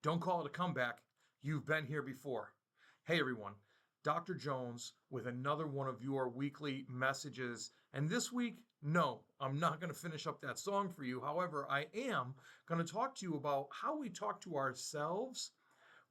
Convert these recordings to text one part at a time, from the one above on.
Don't call it a comeback. You've been here before. Hey everyone, Dr. Jones with another one of your weekly messages. And this week, no, I'm not going to finish up that song for you. However, I am going to talk to you about how we talk to ourselves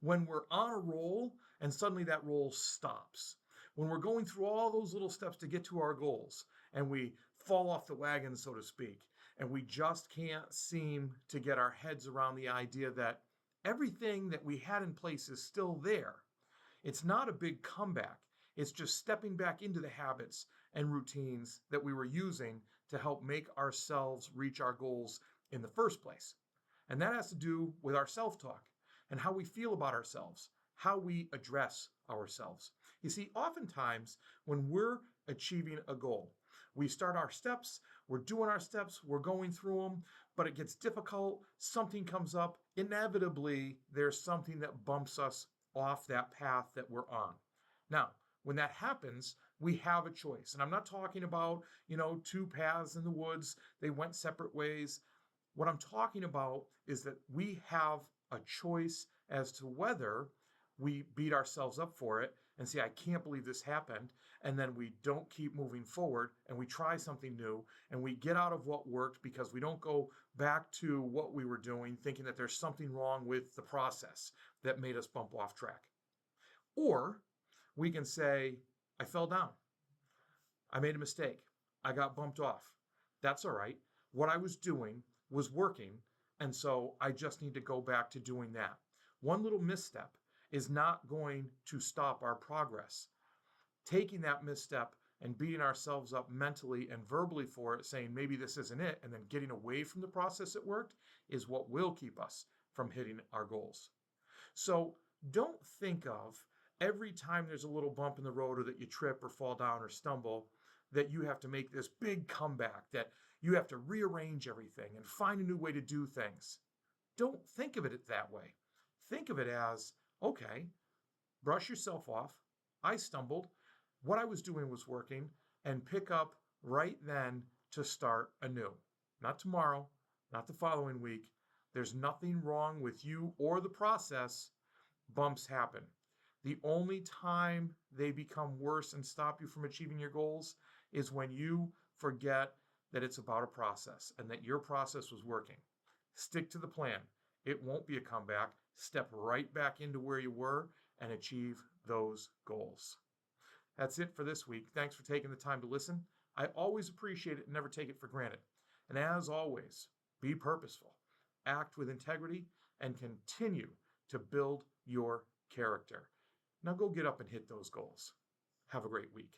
when we're on a roll and suddenly that roll stops. When we're going through all those little steps to get to our goals and we fall off the wagon, so to speak, and we just can't seem to get our heads around the idea that everything that we had in place is still there. It's not a big comeback. It's just stepping back into the habits and routines that we were using to help make ourselves reach our goals in the first place. And that has to do with our self talk and how we feel about ourselves, how we address ourselves. You see, oftentimes when we're achieving a goal, we start our steps, we're doing our steps, we're going through them, but it gets difficult, something comes up, inevitably there's something that bumps us off that path that we're on. Now, when that happens, we have a choice. And I'm not talking about, two paths in the woods, they went separate ways. What I'm talking about is that we have a choice as to whether we beat ourselves up for it and say, I can't believe this happened. And then we don't keep moving forward and we try something new and we get out of what worked because we don't go back to what we were doing thinking that there's something wrong with the process that made us bump off track. Or we can say, I fell down. I made a mistake. I got bumped off. That's all right. What I was doing was working. And so I just need to go back to doing that. One little misstep is not going to stop our progress. Taking that misstep and beating ourselves up mentally and verbally for it, saying maybe this isn't it, and then getting away from the process that worked is what will keep us from hitting our goals. So don't think of every time there's a little bump in the road or that you trip or fall down or stumble that you have to make this big comeback, that you have to rearrange everything and find a new way to do things. Don't think of it that way. Think of it as, okay, brush yourself off. I stumbled. What I was doing was working, and pick up right then to start anew. Not tomorrow, not the following week. There's nothing wrong with you or the process. Bumps happen. The only time they become worse and stop you from achieving your goals is when you forget that it's about a process and that your process was working. Stick to the plan. It won't be a comeback. Step right back into where you were and achieve those goals. That's it for this week. Thanks for taking the time to listen. I always appreciate it and never take it for granted. And as always, be purposeful, act with integrity, and continue to build your character. Now go get up and hit those goals. Have a great week.